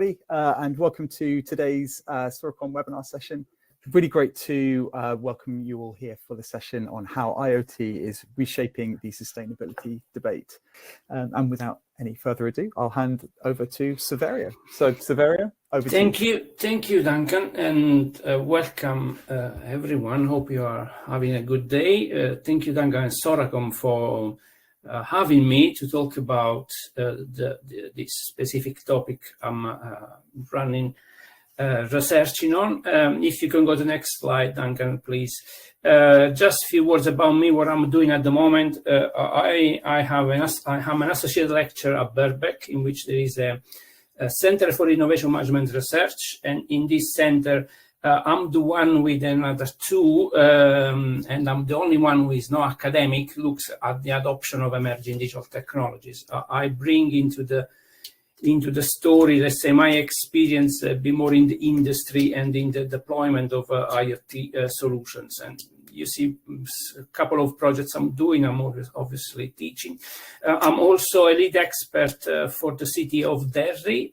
everybody, and welcome to today's Soracom webinar session. Really great to welcome you all here for the session on how IoT is reshaping the sustainability debate. And without any further ado, I'll hand over to Saverio. So Saverio, over to you. Thank you, Duncan, and welcome everyone. Hope you are having a good day. Thank you, Duncan and Soracom, for having me to talk about this specific topic I'm researching on. If you can go to the next slide, Duncan, please. Just a few words about me, what I'm doing at the moment. I'm an associate lecturer at Birkbeck, in which there is a Center for Innovation Management Research, and in this center, I'm the one with another two, and I'm the only one who is not academic, looks at the adoption of emerging digital technologies. I bring into the story, let's say, my experience, be more in the industry and in the deployment of IoT solutions. And you see a couple of projects I'm doing. I'm obviously teaching. I'm also a lead expert for the city of Derry,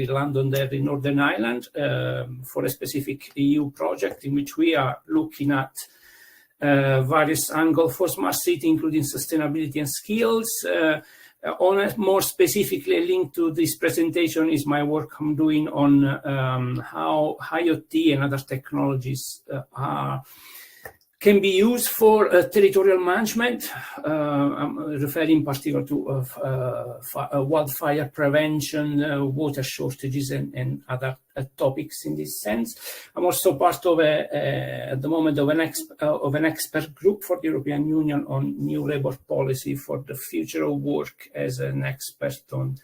London Derry, Northern Ireland, for a specific EU project in which we are looking at various angles for smart city, including sustainability and skills. More specifically linked to this presentation is my work I'm doing on how IoT and other technologies can be used for territorial management. I'm referring in particular to wildfire prevention, water shortages, and other topics in this sense. I'm also part of at the moment of an expert group for the European Union on new labour policy for the future of work as an expert on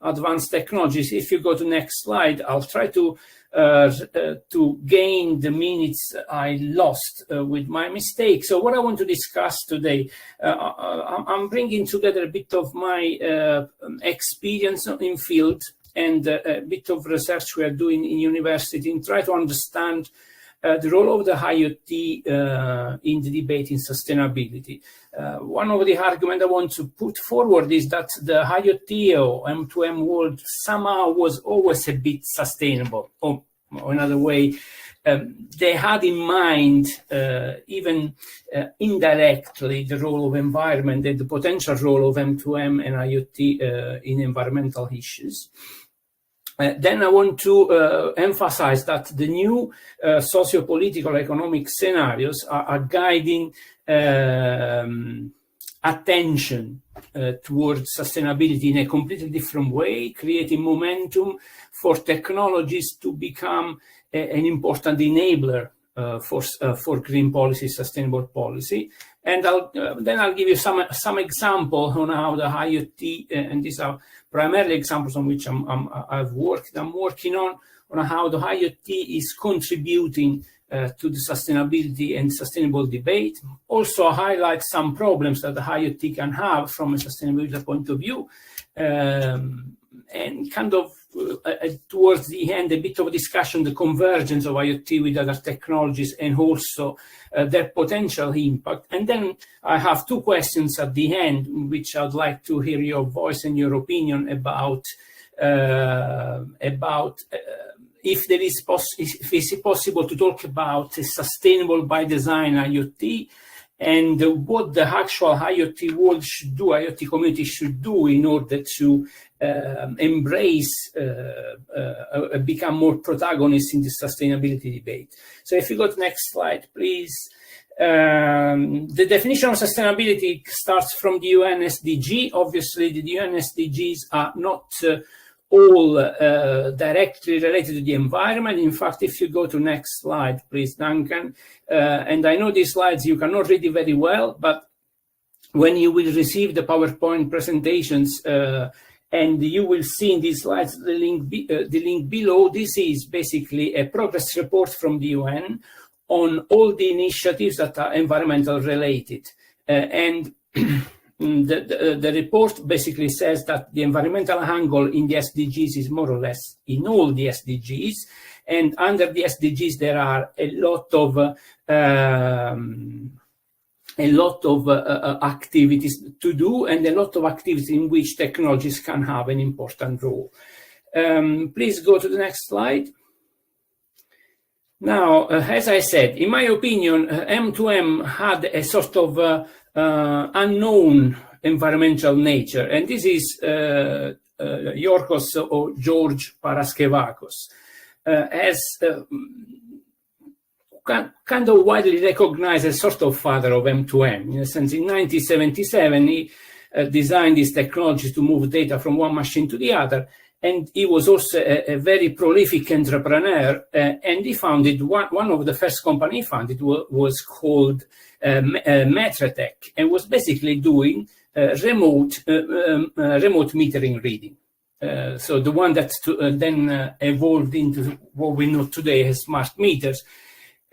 advanced technologies. If you go to the next slide, I'll try to gain the minutes I lost with my mistake. So what I want to discuss today, I'm bringing together a bit of my experience in field and a bit of research we are doing in university and try to understand the role of the IoT in the debate in sustainability. One of the arguments I want to put forward is that the IoT or M2M world somehow was always a bit sustainable. Or another way, they had in mind, even indirectly, the role of environment and the potential role of M2M and IoT in environmental issues. Then I want to emphasize that the new socio-political economic scenarios are guiding attention towards sustainability in a completely different way, creating momentum for technologies to become an important enabler for green policy, sustainable policy. And then I'll give you some examples on how the IoT, and these are primarily examples on which I'm working on how the IoT is contributing to the sustainability and sustainable debate. Also highlight some problems that the IoT can have from a sustainability point of view, and kind of towards the end, a bit of a discussion, the convergence of IoT with other technologies and also their potential impact. And then I have two questions at the end, which I'd like to hear your voice and your opinion about if it's possible to talk about a sustainable by design IoT, and what the actual IoT world should do, IoT community should do in order to embrace, become more protagonists in the sustainability debate. So if you go to the next slide, please. The definition of sustainability starts from the UN SDG. Obviously, the UN SDGs are not all directly related to the environment. In fact, if you go to next slide, please, Duncan, and I know these slides you cannot read it very well, but when you will receive the PowerPoint presentations, and you will see in these slides the link below, this is basically a progress report from the UN on all the initiatives that are environmental related. And the report basically says that the environmental angle in the SDGs is more or less in all the SDGs, and under the SDGs there are a lot of activities to do, and a lot of activities in which technologies can have an important role. Please go to the next slide. Now, as I said, in my opinion, M2M had a sort of unknown environmental nature, and this is Yorgos or George Paraskevakos, as kind of widely recognized as sort of father of M2M. In a sense, in 1977, he designed this technology to move data from one machine to the other. And he was also a very prolific entrepreneur, and he founded one of the first company he founded was called Metratech, and was basically doing remote metering reading. So the one that then evolved into what we know today as smart meters.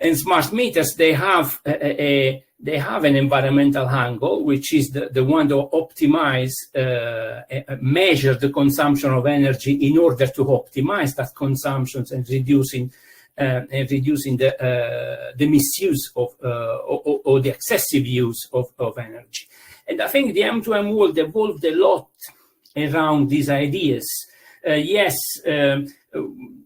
And smart meters, they have an environmental angle, which is the one to optimize, measure the consumption of energy in order to optimize that consumption and reducing the misuse of or the excessive use of energy. And I think the M2M world evolved a lot around these ideas.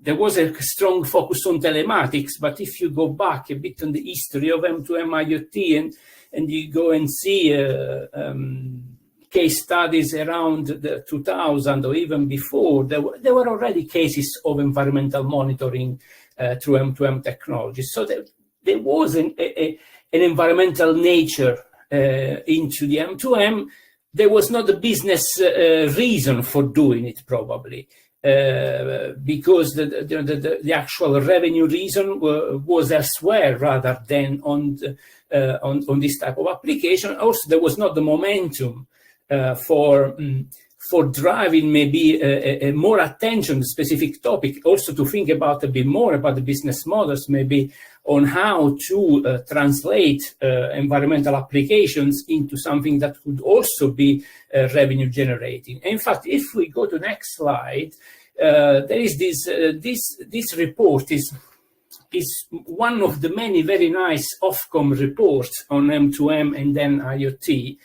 There was a strong focus on telematics, but if you go back a bit on the history of M2M IoT and you go and see case studies around the 2000 or even before, there were already cases of environmental monitoring through M2M technology. So there was an environmental nature into the M2M. There was not a business reason for doing it, probably. Because the actual revenue reason was elsewhere rather than on this type of application. Also, there was not the momentum for driving maybe a more attention to specific topic. Also, to think about a bit more about the business models, maybe on how to translate environmental applications into something that could also be revenue generating. In fact, if we go to the next slide, there is this report is one of the many very nice Ofcom reports on M2M and then IoT.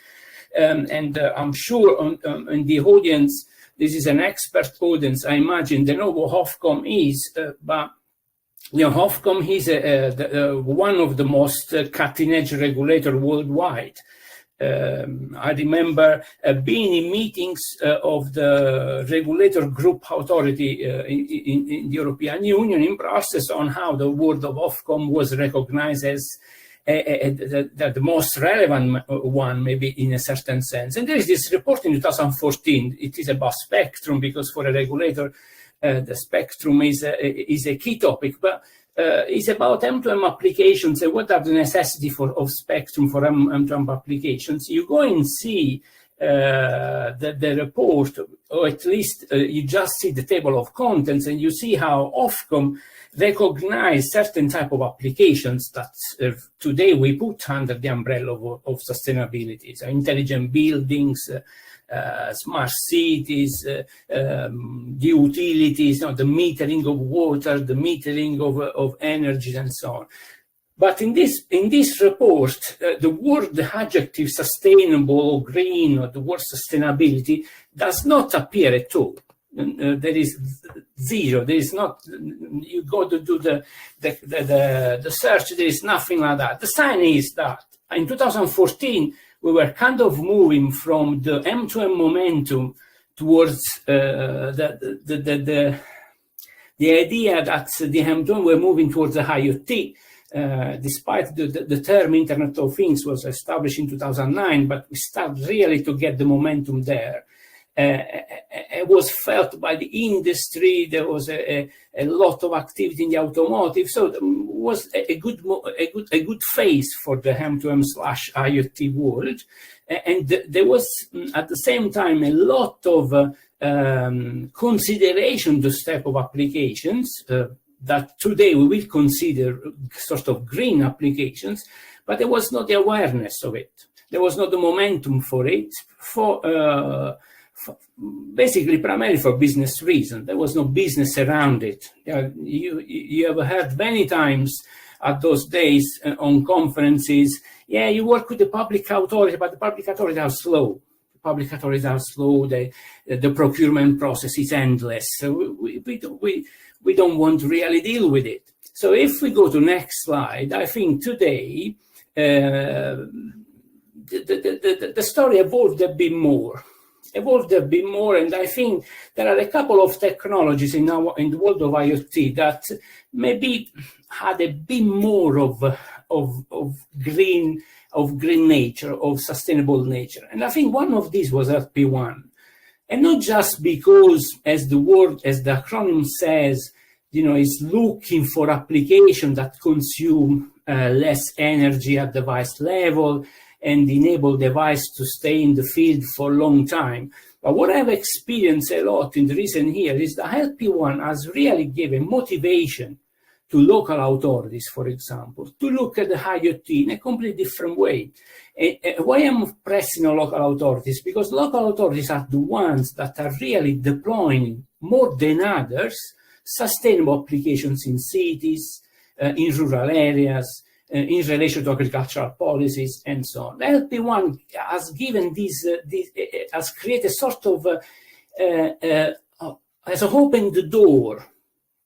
And I'm sure in the audience, this is an expert audience. I imagine they know what Ofcom is, but Ofcom is one of the most cutting-edge regulator worldwide. I remember being in meetings of the regulator group authority in the European Union in Brussels on how the word of Ofcom was recognized as the most relevant one, maybe in a certain sense. And there is this report in 2014. It is about spectrum, because for a regulator, the spectrum is a key topic, but it's about M2M applications and what are the necessity of spectrum for M2M applications. You go and see the report, or at least you just see the table of contents, and you see how Ofcom recognize certain type of applications that today we put under the umbrella of sustainability. So intelligent buildings, smart cities, the utilities, the metering of water, the metering of energy, and so on. But in this report, the word, the adjective sustainable or green, or the word sustainability does not appear at all. There is zero. There is not. You go to do the search. There is nothing like that. The sign is that in 2014 we were kind of moving from the M2M momentum towards the idea that the M2M were moving towards the IoT. Despite the term Internet of Things was established in 2009, but we started really to get the momentum there. It was felt by the industry. There was a lot of activity in the automotive, so it was a good phase for the M2M/IoT world. And there was at the same time a lot of consideration to step of applications that today we will consider sort of green applications, but there was not the awareness of it. There was not the momentum for it, basically primarily for business reasons. There was no business around it. You have heard many times at those days on conferences, yeah, you work with the public authority, but the public authority are slow. The public authorities are slow, the procurement process is endless. So we don't want to really deal with it. So if we go to next slide, I think today the story evolved a bit more. And I think there are a couple of technologies in the world of IoT that maybe had a bit more of green nature, of sustainable nature. And I think one of these was LPWAN. And not just because, as the acronym says, is looking for applications that consume less energy at device level and enable device to stay in the field for a long time. But what I've experienced a lot in the recent years is that LPWAN has really given motivation to local authorities, for example, to look at the IoT in a completely different way. Why I'm pressing on local authorities? Because local authorities are the ones that are really deploying more than others sustainable applications in cities, in rural areas, in relation to agricultural policies, and so on. LPWAN has given has created sort of, has opened the door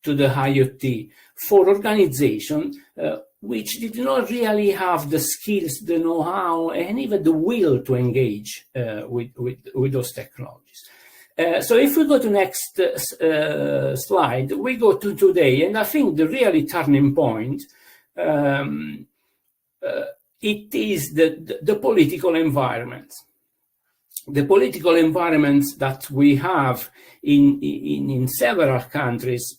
to the IoT for organizations which did not really have the skills, the know-how, and even the will to engage with those technologies. So if we go to next slide, we go to today, and I think the really turning point, it is the political environment. The political environment that we have in several countries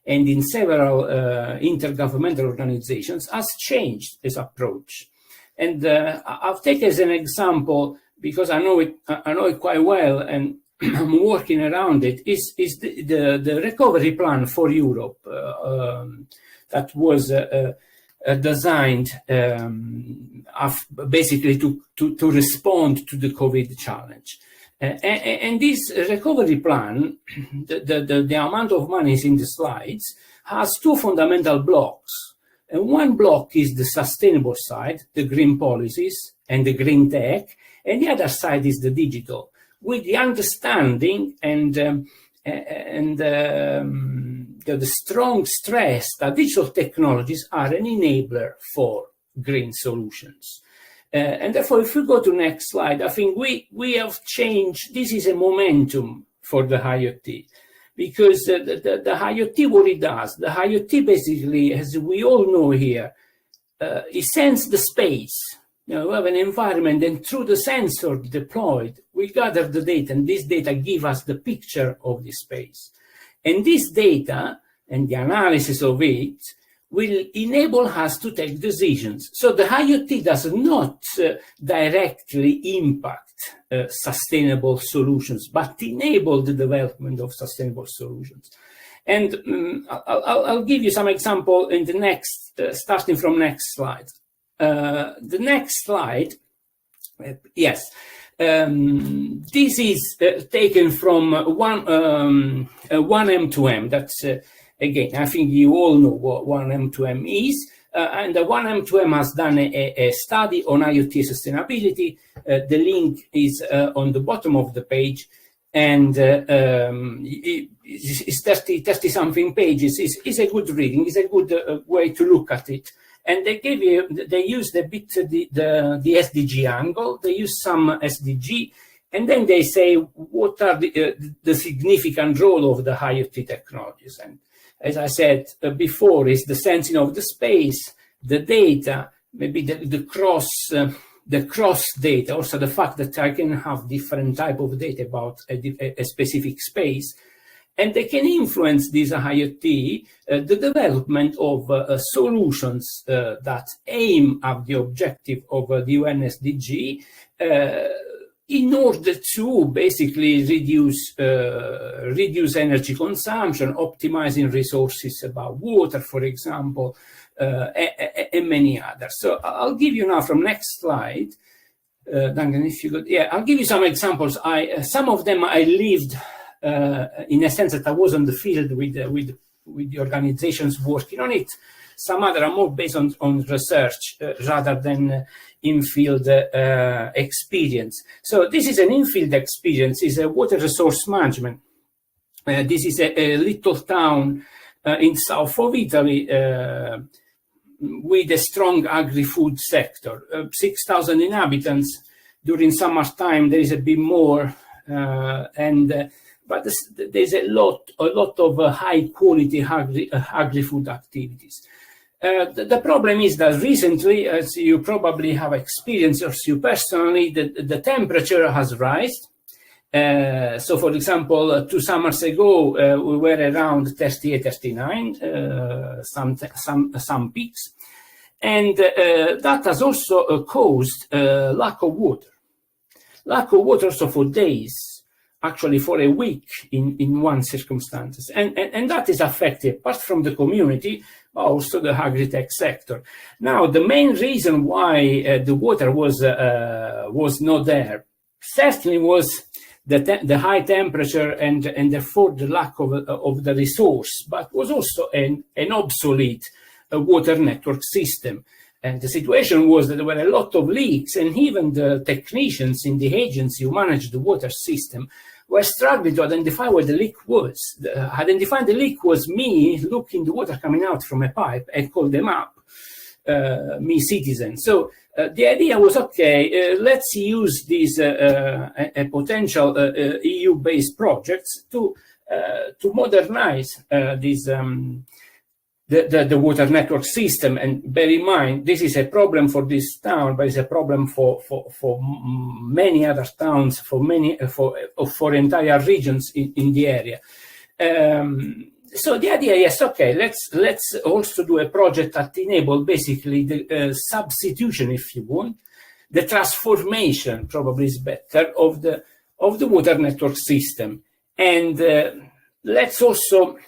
and in several intergovernmental organizations has changed this approach. And I'll take as an example, because I know it quite well, and I'm working around it, is the recovery plan for Europe that was designed basically to respond to the COVID challenge. And this recovery plan, the amount of money is in the slides, has two fundamental blocks. And one block is the sustainable side, the green policies and the green tech, and the other side is the digital, with the understanding and the strong stress that digital technologies are an enabler for green solutions. And therefore, if we go to next slide, I think we have changed. This is a momentum for the IoT, because the IoT, what it does, the IoT basically, as we all know here, it sends the space. We have an environment, and through the sensor deployed, we gather the data, and this data give us the picture of the space. And this data and the analysis of it will enable us to take decisions. So the IoT does not directly impact sustainable solutions, but enable the development of sustainable solutions. And I'll give you some example in the next, starting from next slide. The next slide, yes. This is taken from one M2M. That's again, I think you all know what one M2M is, and the one M2M has done a study on IoT sustainability. The link is on the bottom of the page, and it's 30 something pages. It's a good reading. It's a good way to look at it. And they used a bit the SDG angle. They use some SDG, and then they say what are the significant role of the IoT technologies. And as I said before, is the sensing of the space, the data, maybe the cross data, also the fact that I can have different type of data about a specific space. And they can influence this IoT, the development of solutions that aim at the objective of the UN SDG in order to basically reduce energy consumption, optimizing resources about water, for example, and many others. So I'll give you now from next slide. Duncan, if you could, yeah, I'll give you some examples. Some of them I lived. In a sense that I was on the field with the organizations working on it. Some other are more based on research rather than in-field experience. So this is an in-field experience, is a water resource management. This is a little town in south of Italy with a strong agri-food sector. 6,000 inhabitants. During summertime, there is a bit more, but there's a lot of high-quality agri-food activities. The problem is that recently, as you probably have experienced, or you personally, the temperature has risen. So, for example, 2 summers ago, we were around 38, 39, some peaks. And that has also caused lack of water. Lack of water also for days, actually for a week in one circumstances. And that is affected, apart from the community, but also the agri-tech sector. Now, the main reason why the water was not there certainly was the high temperature and therefore the lack of the resource, but was also an obsolete water network system. And the situation was that there were a lot of leaks, and even the technicians in the agency who managed the water system were struggling to identify where the leak was. Identifying the leak was me looking the water coming out from a pipe and call them up, me citizen. So the idea was, okay, let's use these a potential EU-based projects to modernize these the water network system. And bear in mind, this is a problem for this town, but it's a problem for many other towns, for entire regions in the area. So the idea is, okay, let's also do a project that enable basically the substitution, if you want, the transformation, probably is better, of the water network system. And let's also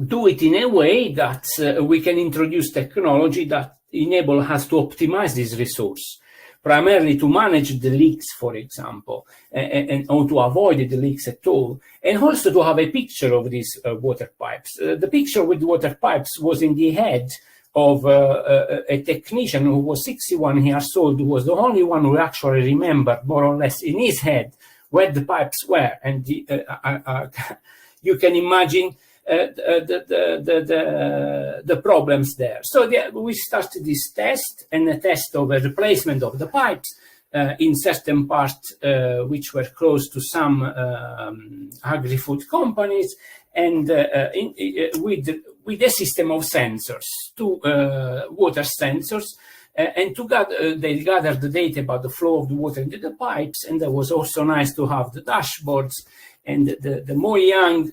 do it in a way that we can introduce technology that enable us to optimize this resource, primarily to manage the leaks, for example, or to avoid the leaks at all, and also to have a picture of these water pipes. The picture with the water pipes was in the head of a technician who was 61 years old, who was the only one who actually remembered, more or less, in his head where the pipes were. And you can imagine the problems there. So we started this test, and a test of a replacement of the pipes in certain parts which were close to some agri-food companies, and with a system of sensors, two water sensors, and they gathered the data about the flow of the water into the pipes. And that was also nice to have the dashboards. And the more young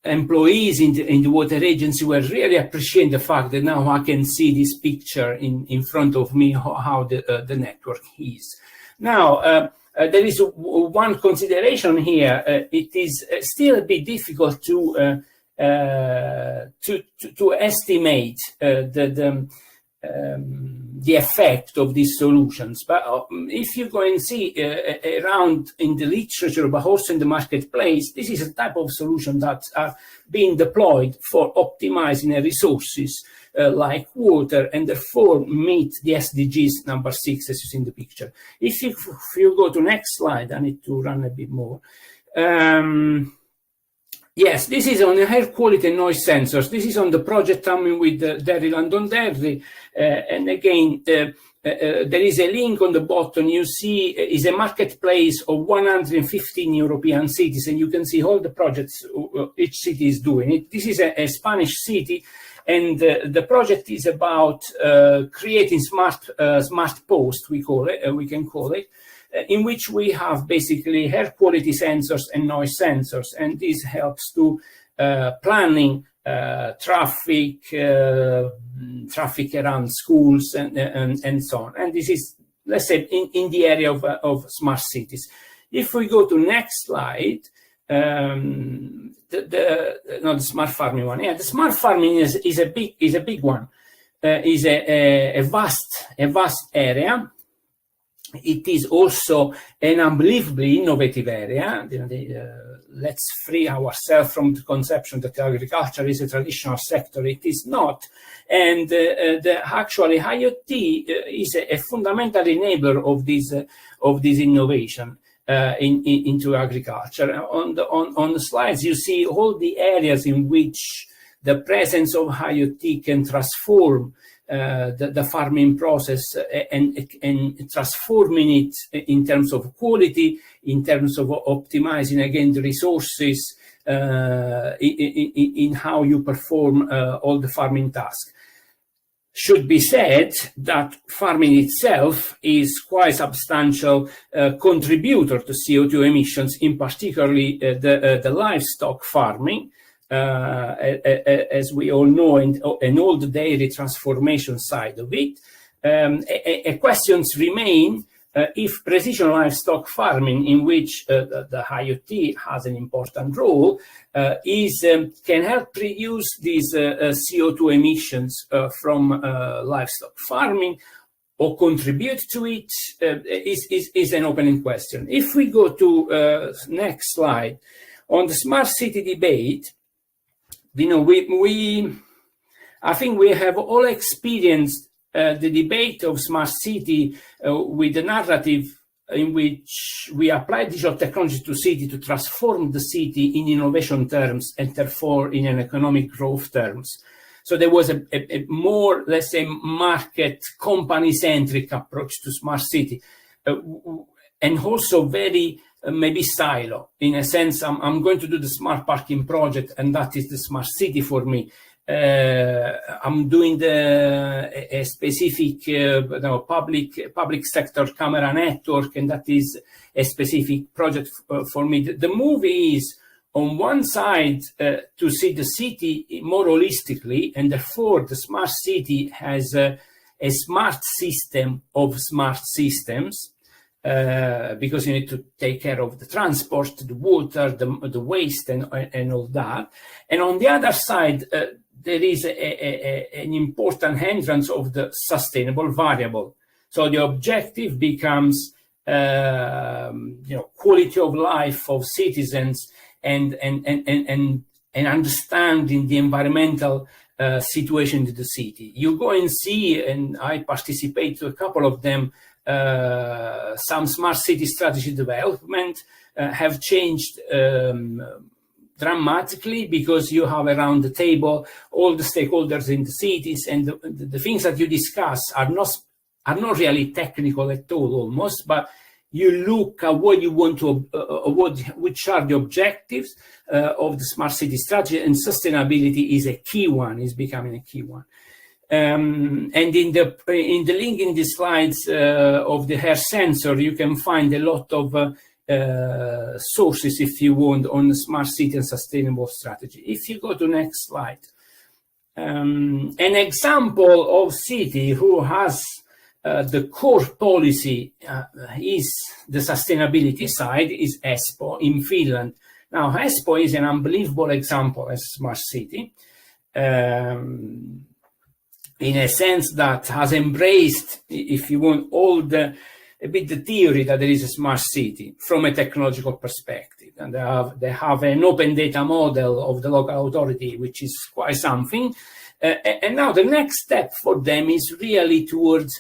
employees in the water agency were really appreciating the fact that now I can see this picture in front of me, how the network is. Now, there is one consideration here. It is still a bit difficult to estimate the effect of these solutions. But if you go and see around in the literature, but also in the marketplace, this is a type of solution that are being deployed for optimizing resources like water, and therefore meet the SDGs number 6, as you see in the picture. If you go to next slide, I need to run a bit more. Yes, this is on the air quality and noise sensors. This is on the project coming with Derry Londonderry. And again, there is a link on the bottom. You see is a marketplace of 115 European cities, and you can see all the projects each city is doing. This is a Spanish city, and the project is about creating smart post, we can call it, in which we have basically air quality sensors and noise sensors, and this helps to planning traffic around schools and so on. And this is, let's say, in the area of smart cities. If we go to next slide, the smart farming one. Yeah, the smart farming is a big one. Is a vast area. it is also an unbelievably innovative area. Let's free ourselves from the conception that agriculture is a traditional sector. It is not. And actually, IoT is a fundamental enabler of this innovation into agriculture. On the slides, you see all the areas in which the presence of IoT can transform the farming process and transforming it in terms of quality, in terms of optimizing again the resources, in how you perform all the farming tasks. Should be said that farming itself is quite a substantial contributor to CO2 emissions, in particularly the livestock farming. As we all know, and all the dairy transformation side of it. Questions remain if precision livestock farming, in which the IoT has an important role, can help reduce these CO2 emissions from livestock farming, or contribute to it, is an opening question. If we go to next slide, on the smart city debate, I think we have all experienced the debate of smart city with the narrative in which we apply digital technology to city to transform the city in innovation terms and therefore in an economic growth terms. So there was a more, let's say, market company-centric approach to smart city, and also very maybe silo, in a sense. I'm going to do the smart parking project, and that is the smart city for me. I'm doing a specific public sector camera network, and that is a specific project for me. The move is, on one side, to see the city more holistically, and therefore the smart city has a smart system of smart systems. Because you need to take care of the transport, the water, the waste, and all that. And on the other side, there is an important entrance of the sustainable variable. So the objective becomes, quality of life of citizens and understanding the environmental situation in the city. You go and see, and I participate to a couple of them. Some smart city strategy development have changed dramatically, because you have around the table all the stakeholders in the cities, and the things that you discuss are not really technical at all, almost, but you look at what you want to, which are the objectives of the smart city strategy, and sustainability is a key one, is becoming a key one. And in the link in the slides of the hair sensor, you can find a lot of sources, if you want, on the smart city and sustainable strategy. If you go to next slide, an example of city who has the core policy is the sustainability side, is Espoo in Finland. Now, Espoo is an unbelievable example as a smart city. In a sense that has embraced, if you want, the theory that there is a smart city from a technological perspective. And they have an open data model of the local authority, which is quite something. And now the next step for them is really towards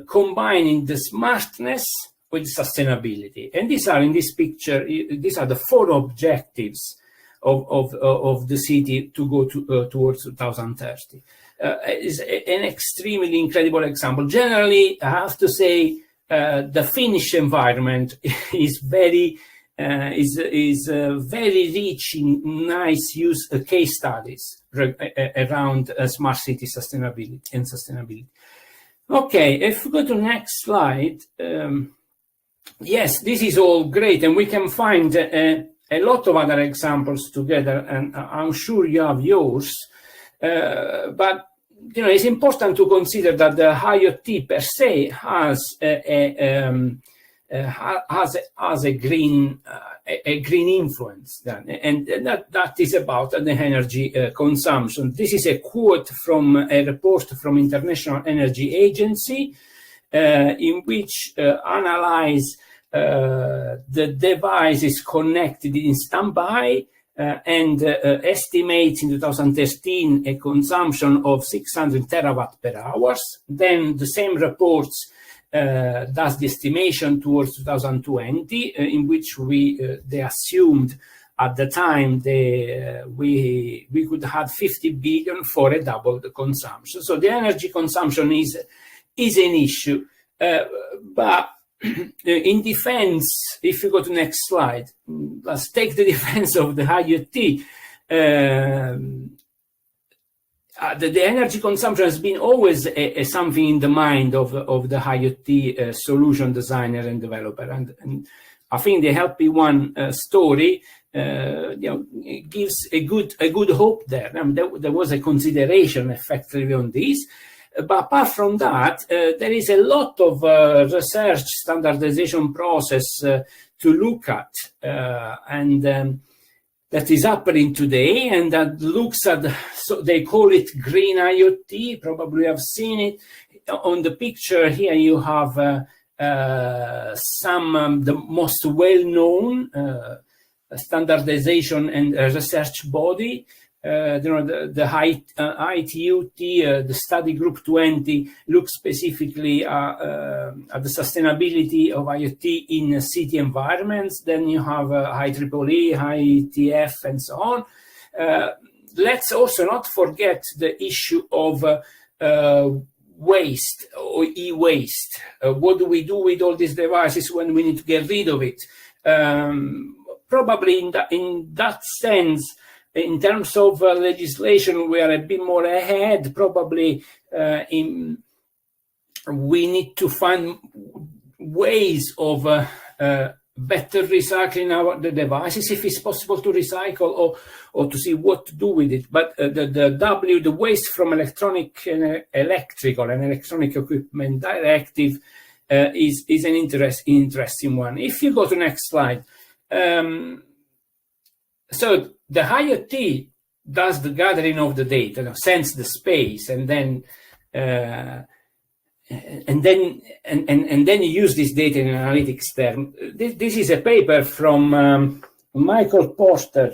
combining the smartness with sustainability. And these are in this picture, these are the 4 objectives of the city to go towards 2030. Is an extremely incredible example. Generally, I have to say, the Finnish environment is very rich in nice use case studies around smart city sustainability. Okay, if we go to next slide, yes, this is all great, and we can find a lot of other examples together, and I'm sure you have yours. But it's important to consider that the IoT per se has a green influence, and that is about the energy consumption. This is a quote from a report from International Energy Agency, in which analyze the device is connected in standby and estimates in 2013 a consumption of 600 terawatt per hour. Then the same reports does the estimation towards 2020, in which they assumed at the time we could have 50 billion for a double the consumption. So the energy consumption is an issue, but in defense, if you go to the next slide, let's take the defense of the IoT. The energy consumption has been always something in the mind of the IoT solution designer and developer, and I think the LPWAN story gives a good hope there. I mean, there was a consideration effectively on this. But apart from that, there is a lot of research standardization process to look at, and that is happening today, and that looks at, so they call it green IoT, probably have seen it. On the picture here, you have some the most well-known standardization and research body. The ITUT, the study group 20, looks specifically at the sustainability of IoT in city environments. Then you have IEEE, IETF, and so on. Let's also not forget the issue of waste or e-waste. What do we do with all these devices when we need to get rid of it? Probably in that sense, in terms of legislation, we are a bit more ahead. Probably we need to find ways of better recycling the devices, if it's possible to recycle, or to see what to do with it. But the waste from electrical and electronic equipment directive is an interesting one. If you go to the next slide. So the IoT does the gathering of the data, sends the space, and then you use this data in analytics term. This is a paper from Michael Porter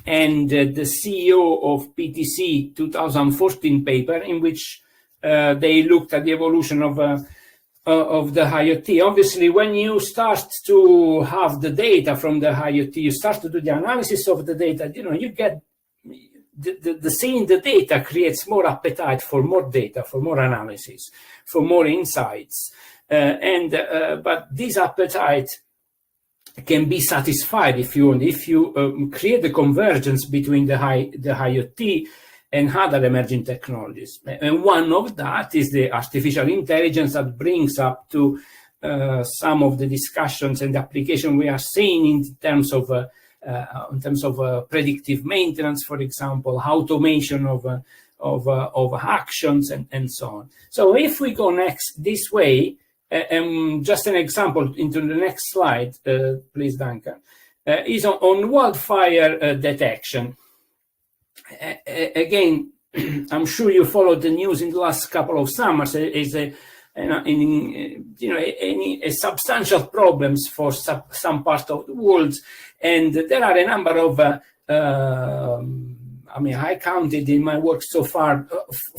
and the CEO of PTC 2014 paper, in which they looked at the evolution of the IoT. Obviously, when you start to have the data from the IoT, you start to do the analysis of the data, you get the seeing the data creates more appetite for more data, for more analysis, for more insights. But this appetite can be satisfied if you create a convergence between the IoT and other emerging technologies. And one of that is the artificial intelligence that brings up to some of the discussions and application we are seeing in terms of predictive maintenance, for example, automation of actions, and so on. So if we go this way, just an example into the next slide, please, Duncan, is on wildfire detection. Again, I'm sure you followed the news in the last couple of summers. Is a substantial problems for some part of the world, and there are a number of. I counted in my work so far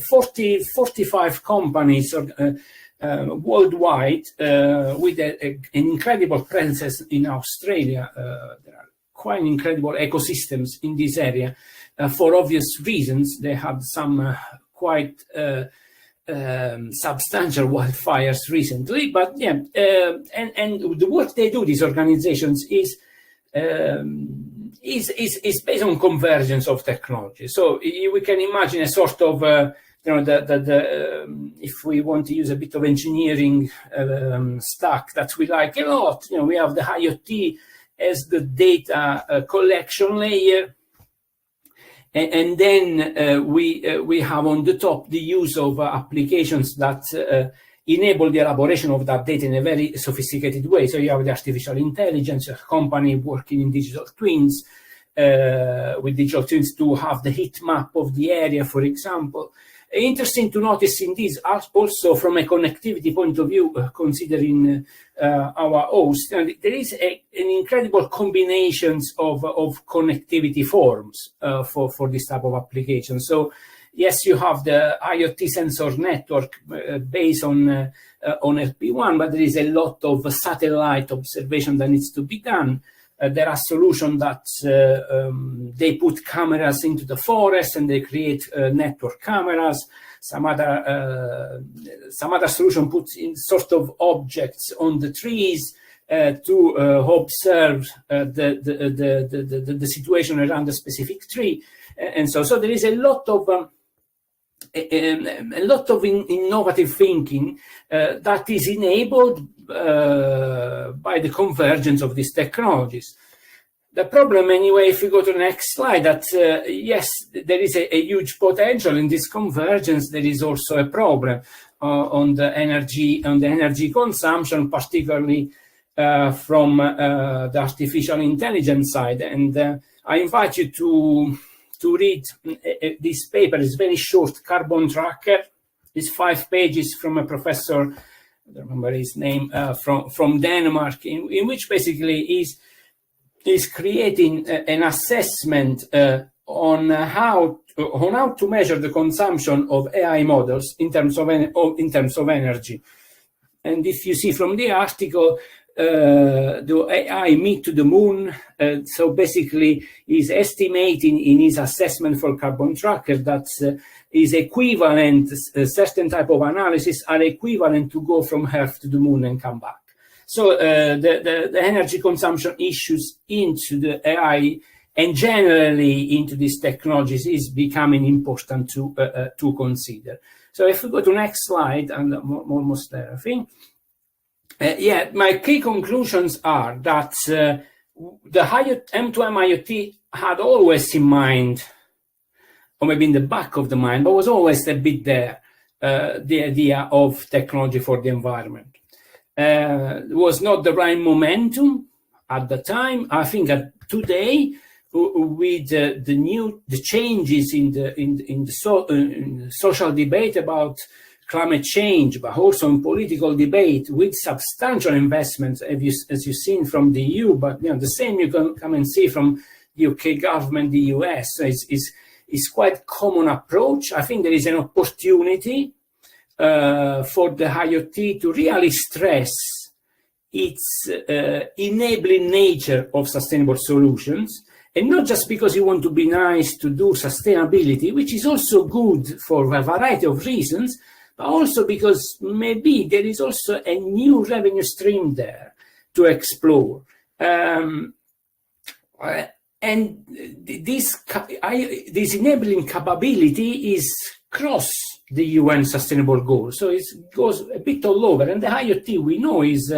45 companies worldwide with an incredible presence in Australia. There are quite incredible ecosystems in this area. For obvious reasons, they had some quite substantial wildfires recently. But yeah, and the work they do, these organizations, is based on convergence of technology. So we can imagine a sort of if we want to use a bit of engineering stack that we like a lot, we have the IoT as the data collection layer. And then we have on the top the use of applications that enable the elaboration of that data in a very sophisticated way. So you have the artificial intelligence, a company working in digital twins, with digital twins to have the heat map of the area, for example. Interesting to notice in this, also from a connectivity point of view, considering our host, there is an incredible combinations of connectivity forms for this type of application. So yes, you have the IoT sensor network based on LPWAN, but there is a lot of satellite observation that needs to be done. There are solutions that they put cameras into the forest and they create network cameras. Some other solution puts in sort of objects on the trees to observe the situation around a specific tree. And so there is a lot of innovative thinking that is enabled by the convergence of these technologies. The problem, anyway, if we go to the next slide, that yes, there is a huge potential in this convergence. There is also a problem on the energy consumption, particularly from the artificial intelligence side. And I invite you to read this paper. It's very short, Carbon Tracker. It's 5 pages from a professor, I don't remember his name, from Denmark, in which basically is creating an assessment on how to measure the consumption of AI models in terms of energy. And if you see from the article, the AI meet to the moon. So basically, he's estimating in his assessment for Carbon Tracker that is equivalent, certain type of analysis are equivalent to go from Earth to the moon and come back. So the energy consumption issues into the AI and generally into these technologies is becoming important to consider. So if we go to next slide, and I'm almost there, I think. Yeah, my key conclusions are that the M2M IoT had always in mind, or maybe in the back of the mind, but was always a bit there, the idea of technology for the environment. It was not the right momentum at the time. I think that today, with the changes in the social debate about climate change, but also in political debate with substantial investments, as you've seen from the EU, but the same you can come and see from the UK government, the US. So it's quite common approach. I think there is an opportunity for the IoT to really stress its enabling nature of sustainable solutions, and not just because you want to be nice to do sustainability, which is also good for a variety of reasons, but also because maybe there is also a new revenue stream there to explore. And this enabling capability is cross the UN sustainable goals. So it goes a bit all over. And the IoT, we know, is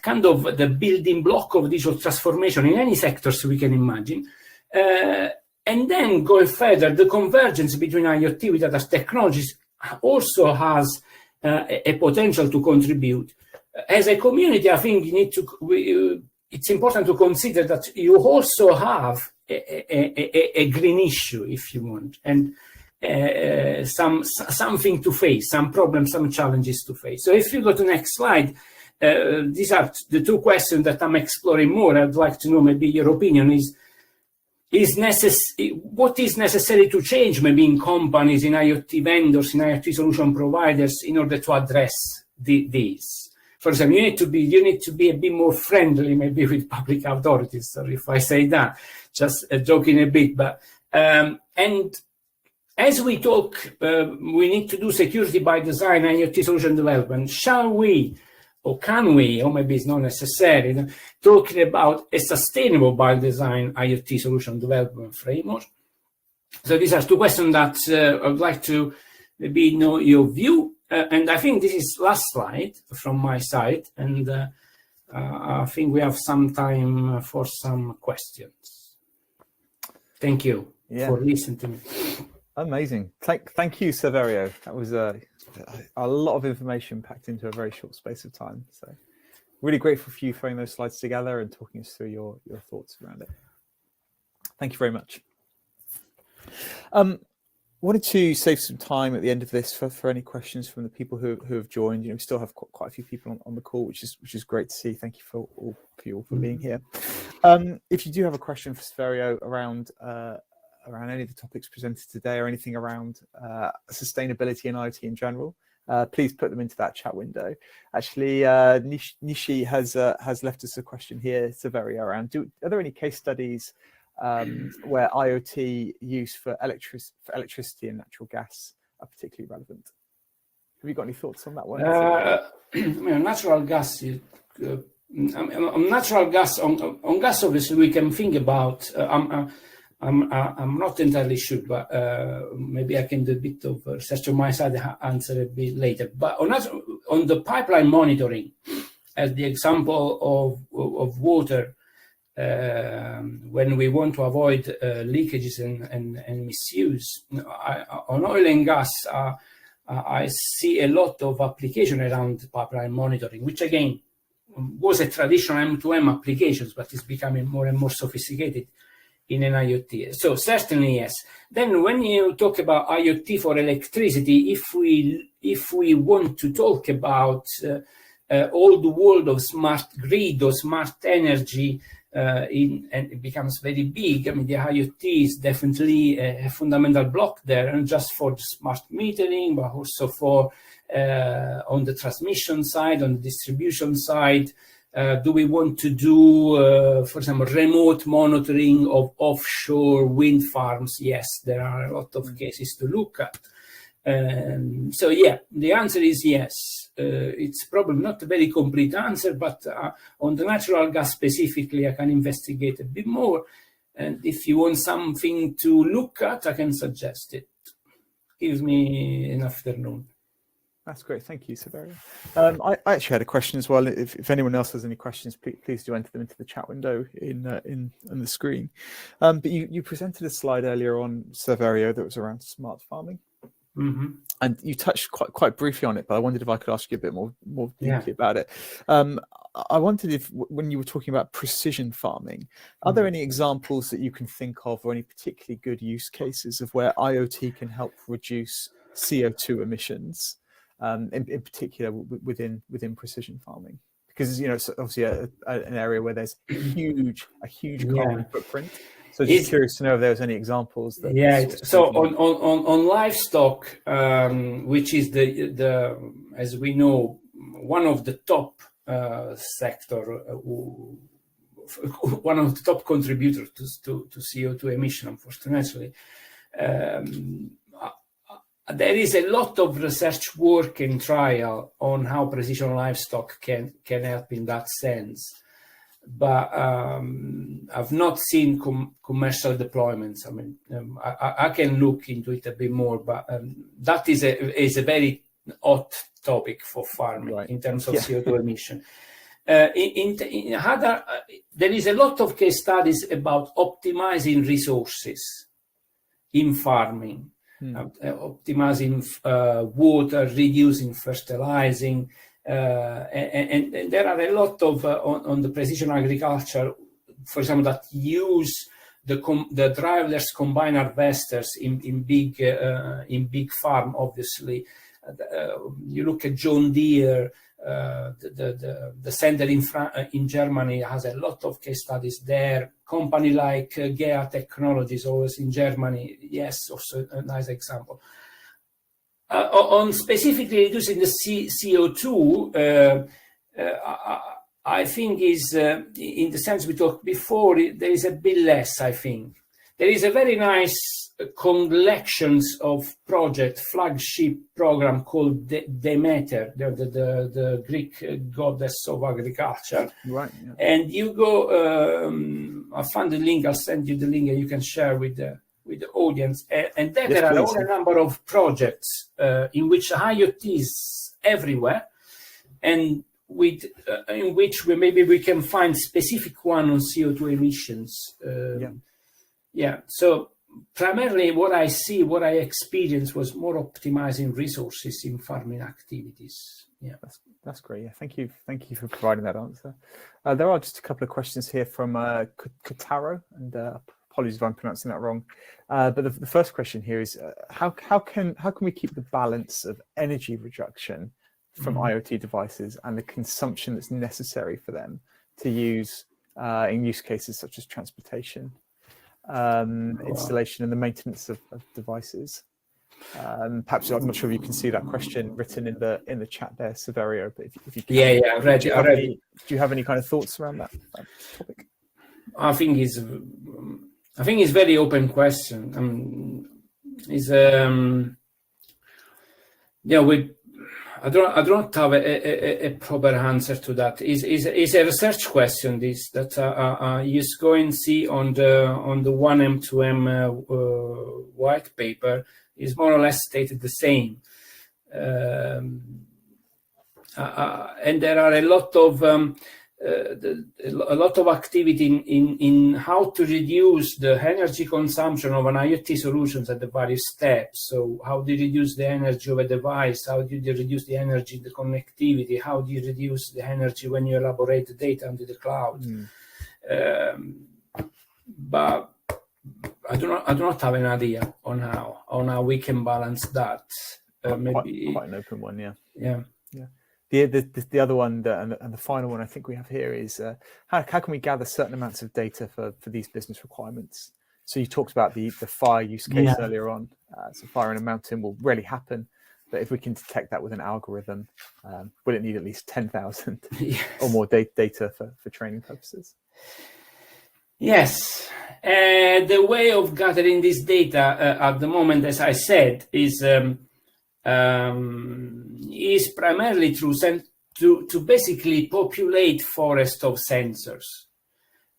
kind of the building block of digital transformation in any sectors we can imagine. And then going further, the convergence between IoT with other technologies also has a potential to contribute. As a community, I think it's important to consider that you also have a green issue, if you want, and something to face, some problems, some challenges to face. So if you go to the next slide, these are the two questions that I'm exploring more. I'd like to know maybe your opinion what is necessary to change maybe in companies, in IoT vendors, in IoT solution providers in order to address these. For example, you need to be a bit more friendly maybe with public authorities. Sorry if I say that, just joking a bit. But and as we talk, we need to do security by design, IoT solution development. Shall we, or can we, or maybe it's not necessary, talking about a sustainable by design IoT solution development framework? So these are two questions that I would like to maybe know your view. And I think this is last slide from my side. And I think we have some time for some questions. Thank you for listening to me. Amazing. Thank you, Saverio. That was a lot of information packed into a very short space of time. So really grateful for you throwing those slides together and talking us through your thoughts around it. Thank you very much. wanted to save some time at the end of this for any questions from the people who have joined. We still have quite a few people on the call, which is great to see. Thank you for you all for being here. If you do have a question for Saverio around any of the topics presented today, or anything around sustainability and IoT in general, please put them into that chat window. Actually, Nishi has left us a question here, Saverio, around are there any case studies where IoT use for electricity and natural gas are particularly relevant? Have you got any thoughts on that one? Natural gas is, natural gas on gas. Obviously, we can think about. I'm not entirely sure, but maybe I can do a bit of research on my side and answer a bit later. But on the pipeline monitoring, as the example of water. When we want to avoid leakages and misuse, on oil and gas, I see a lot of application around pipeline monitoring, which again was a traditional M2M applications, but is becoming more and more sophisticated in an IoT. So certainly yes. Then when you talk about IoT for electricity, if we want to talk about all the world of smart grid or smart energy, and it becomes very big. I mean, the IoT is definitely a fundamental block there, and just for the smart metering, but also for on the transmission side, on the distribution side. Do we want to do, for example, remote monitoring of offshore wind farms? Yes, there are a lot of cases to look at. So yeah, the answer is yes. It's probably not a very complete answer, but on the natural gas specifically, I can investigate a bit more. And if you want something to look at, I can suggest it. Gives me an afternoon. That's great. Thank you, Saverio. I actually had a question as well. If anyone else has any questions, please do enter them into the chat window on the screen. But you presented a slide earlier on, Saverio, that was around smart farming. Mm-hmm. And you touched quite briefly on it, but I wondered if I could ask you a bit more deeply about it. I wondered if, when you were talking about precision farming, are there any examples that you can think of, or any particularly good use cases of where IoT can help reduce CO2 emissions, in particular within precision farming? Because it's obviously an area where there's a huge carbon footprint. So just curious to know if there's any examples that. So on livestock, which is the as we know, one of the top sector, one of the top contributors to CO2 emission, unfortunately. There is a lot of research work and trial on how precision livestock can help in that sense. But I've not seen commercial deployments. I mean, I can look into it a bit more, but that is a very hot topic for farming in terms of CO2 emission. There is a lot of case studies about optimizing resources in farming, optimizing water, reducing fertilizing. And there are a lot of on the precision agriculture, for example, that use the driverless combine harvesters in big farm. Obviously, you look at John Deere, the center in Germany has a lot of case studies there. Company like GEA Technologies, always in Germany, yes, also a nice example. On specifically reducing the CO2, I think is, in the sense we talked before, there is a bit less, I think. There is a very nice collections of project, flagship program called Demeter, the Greek goddess of agriculture. Right. Yeah. And you go, I found the link, I'll send you the link and you can share with the audience, and then there are a number of projects in which IoT is everywhere, and in which we can find specific one on CO2 emissions. So primarily what I experienced was more optimizing resources in farming activities. Yeah, that's great. Yeah, thank you for providing that answer. There are just a couple of questions here from Kotaro, and apologies if I'm pronouncing that wrong. But the first question here is how can we keep the balance of energy reduction from IoT devices and the consumption that's necessary for them to use in use cases such as transportation, installation, and the maintenance of devices? Perhaps I'm not sure if you can see that question written in the chat there, Saverio. But if you can, I read it. Do you have any kind of thoughts around that topic? I think it's very open question. I don't have a proper answer to that. Is a research question this that you go and see on the 1M2M white paper is more or less stated the same, and there are a lot of activity in how to reduce the energy consumption of an IoT solutions at the various steps. So how do you reduce the energy of a device? How do you reduce the energy, the connectivity? How do you reduce the energy when you elaborate the data into the cloud? But I do not have an idea on how we can balance that. Maybe quite an open one, yeah. Yeah. The other one and the final one I think we have here is how can we gather certain amounts of data for these business requirements? So you talked about the fire use case earlier on. So fire in a mountain will rarely happen, but if we can detect that with an algorithm, will it need at least 10,000 or more data for training purposes? Yes. The way of gathering this data at the moment, as I said, is primarily to basically populate forest of sensors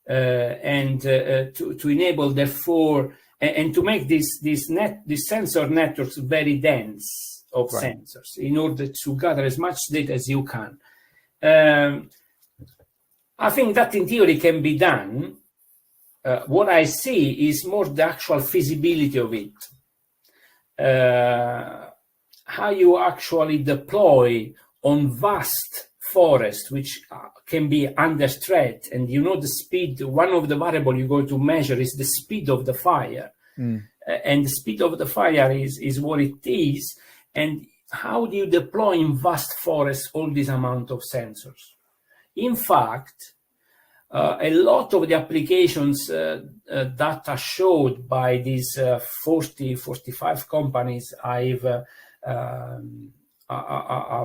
and to enable, therefore, and to make these sensor networks very dense of sensors in order to gather as much data as you can. I think that in theory can be done. What I see is more the actual feasibility of it. How you actually deploy on vast forest, which can be under threat, and the speed. One of the variables you're going to measure is the speed of the fire, and the speed of the fire is what it is. And how do you deploy in vast forests all this amount of sensors? In fact, a lot of the applications that are showed by these 45 companies I've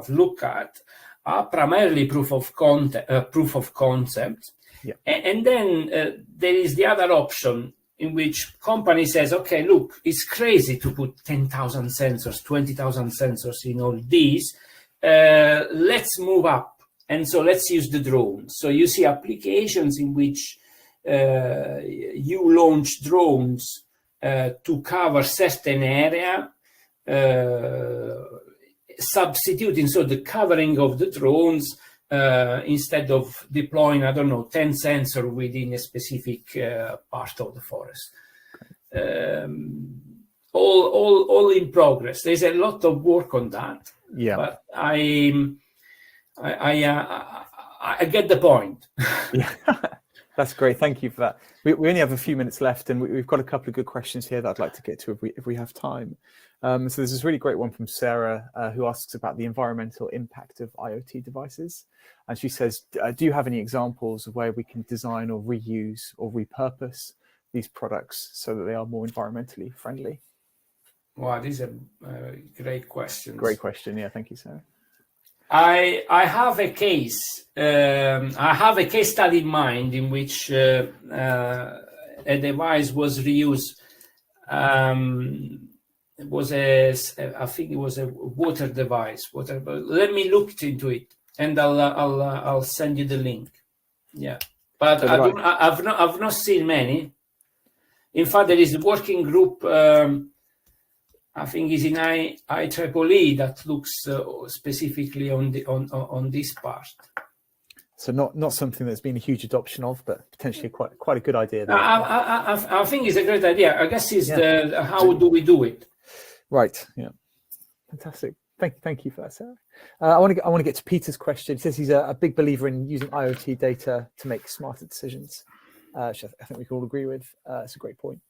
looked at are primarily proof of concept. Yeah. And then there is the other option in which company says, okay, look, it's crazy to put 10,000 sensors, 20,000 sensors in all these. Let's move up. And so let's use the drone. So you see applications in which you launch drones to cover certain area, substituting the covering of the drones instead of deploying, 10 sensors within a specific part of the forest. All in progress. There's a lot of work on that. Yeah. But I get the point. Yeah, that's great. Thank you for that. We only have a few minutes left, and we've got a couple of good questions here that I'd like to get to if we have time. So there's this really great one from Sarah who asks about the environmental impact of IoT devices. And she says, do you have any examples of where we can design or reuse or repurpose these products so that they are more environmentally friendly? Wow, these are great questions. Great question. Yeah, thank you, Sarah. I have a case. I have a case study in mind in which a device was reused. It was I think it was a water device. Let me look into it, and I'll send you the link. Yeah, but So I've not seen many. In fact, there is a working group. I think is in IEEE that looks specifically on this part. So not something that's been a huge adoption of, but potentially quite a good idea. I think it's a great idea. I guess it's how do we do it? Right. Yeah. Fantastic. Thank you for that, Sarah. I want to get to Peter's question. He says he's a big believer in using IoT data to make smarter decisions. which I think we can all agree with. It's a great point.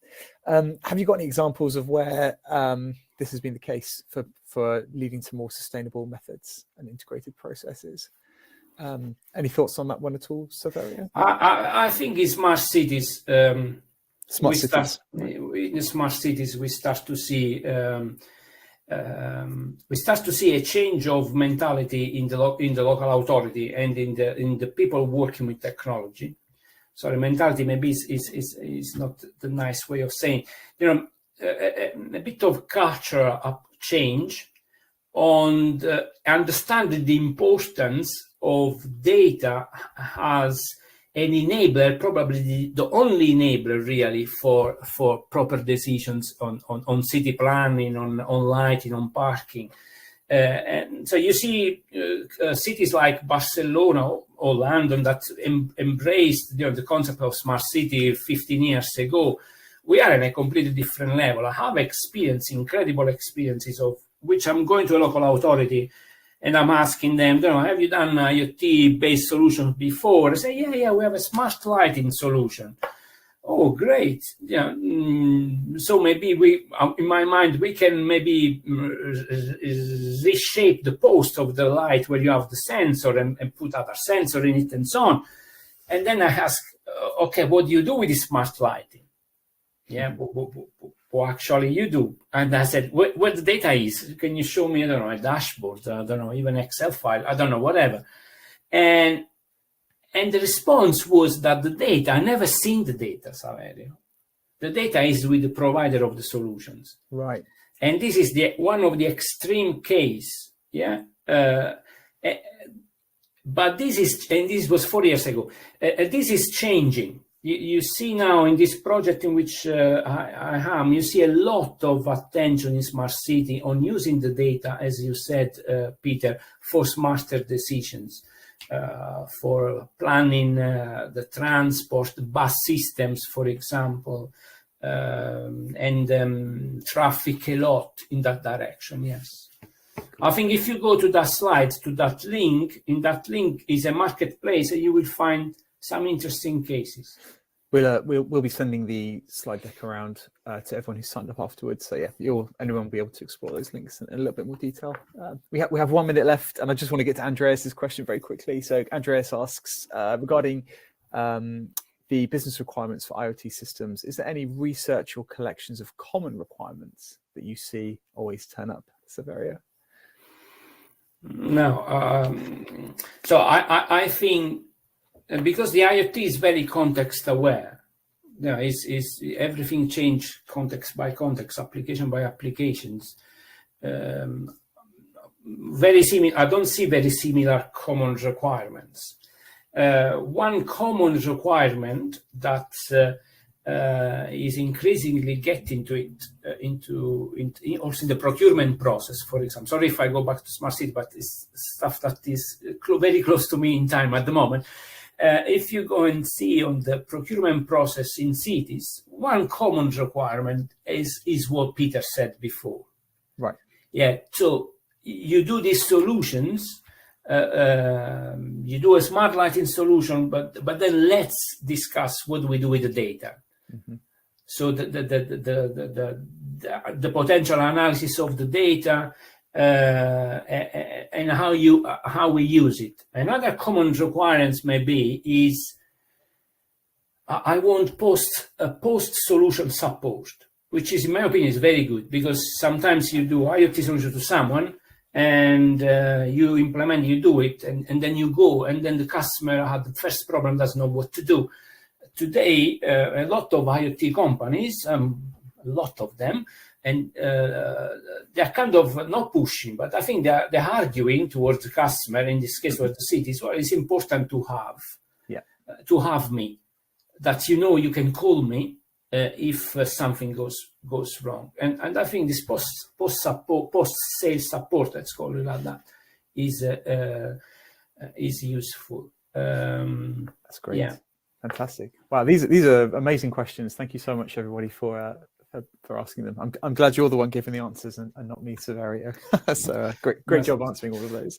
Have you got any examples of where this has been the case for leading to more sustainable methods and integrated processes? Any thoughts on that one at all, Saverio? I think in smart cities, In smart cities, we start to see a change of mentality in the local authority and in the people working with technology. Sorry, mentality maybe is not the nice way of saying. A bit of cultural change on understanding the importance of data as an enabler, probably the only enabler really for proper decisions on city planning, on lighting, on parking. And so you see cities like Barcelona or London that embraced the concept of smart city 15 years ago. We are in a completely different level. I have incredible experiences of which I'm going to a local authority and I'm asking them, have you done IoT-based solutions before? I say, yeah, we have a smart lighting solution. Oh, great. Yeah. So maybe in my mind, we can maybe reshape the post of the light where you have the sensor and put other sensor in it and so on. And then I ask, okay, what do you do with this smart lighting? Yeah, what actually you do? And I said, where the data is? Can you show me, I don't know, a dashboard? I don't know, even Excel file, I don't know, whatever. And the response was that the data, I never seen the data, Saverio. The data is with the provider of the solutions. Right. And this is one of the extreme case, yeah? But this was 4 years ago. This is changing. You see now in this project in which I am, you see a lot of attention in Smart City on using the data, as you said, Peter, for smarter decisions, for planning the transport, bus systems, for example, and traffic a lot in that direction, yes. I think if you go to that slide, to that link, in that link is a marketplace, and you will find some interesting cases. We'll be sending the slide deck around to everyone who's signed up afterwards. So yeah, anyone will be able to explore those links in a little bit more detail. We have 1 minute left, and I just want to get to Andreas's question very quickly. So Andreas asks regarding the business requirements for IoT systems. Is there any research or collections of common requirements that you see always turn up, Saverio? No. So I think, because the IoT is very context aware, is everything change context by context, application by applications. Very similar. I don't see very similar common requirements. One common requirement that is increasingly getting to it also in the procurement process, for example. Sorry if I go back to Smart City, but it's stuff that is very close to me in time at the moment. If you go and see on the procurement process in cities, one common requirement is what Peter said before. Right. Yeah. So you do these solutions, you do a smart lighting solution, but then let's discuss what do we do with the data. Mm-hmm. So the potential analysis of the data, and how we use it. Another common requirements maybe is I want post solution support, which is, in my opinion, is very good, because sometimes you do IoT solution to someone and you implement, you do it, and then you go, and then the customer had the first problem, doesn't know what to do. Today, a lot of IoT companies, a lot of them, and they're kind of not pushing, but I think they're arguing towards the customer, in this case, towards the cities. Well, it's important to have me, that you can call me if something goes wrong. And I think this post sales support, let's call it like that, is useful. That's great. Yeah. Fantastic. Wow, these are amazing questions. Thank you so much, everybody, for asking them. I'm glad you're the one giving the answers and not me, Saverio. So great job answering all of those.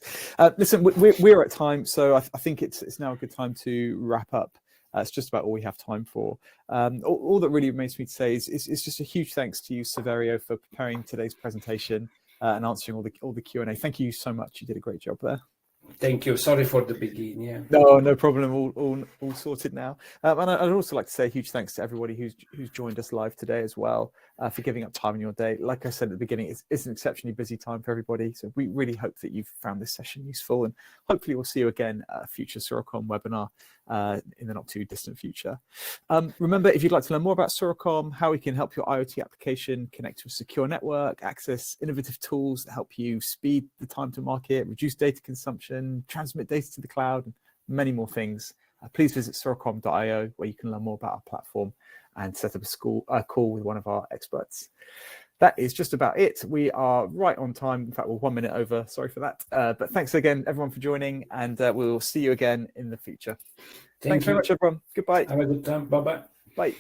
Listen, we're at time, so I think it's now a good time to wrap up. It's just about all we have time for. All that really remains for me to say is just a huge thanks to you, Saverio, for preparing today's presentation and answering all the Q&A. Thank you so much. You did a great job there. Thank you. Sorry for the beginning. Yeah. No problem. All sorted now. And I'd also like to say a huge thanks to everybody who's joined us live today as well, for giving up time in your day. Like I said at the beginning, it's an exceptionally busy time for everybody. So we really hope that you've found this session useful, and hopefully we'll see you again at a future Soracom webinar in the not too distant future. Remember, if you'd like to learn more about Soracom, how we can help your IoT application connect to a secure network, access innovative tools that help you speed the time to market, reduce data consumption, transmit data to the cloud, and many more things, please visit soracom.io, where you can learn more about our platform and set up a call with one of our experts. That is just about it. We are right on time. In fact, we're 1 minute over. Sorry for that. But thanks again, everyone, for joining, and we'll see you again in the future. Thanks very much, everyone. Goodbye. Have a good time. Bye-bye. Bye.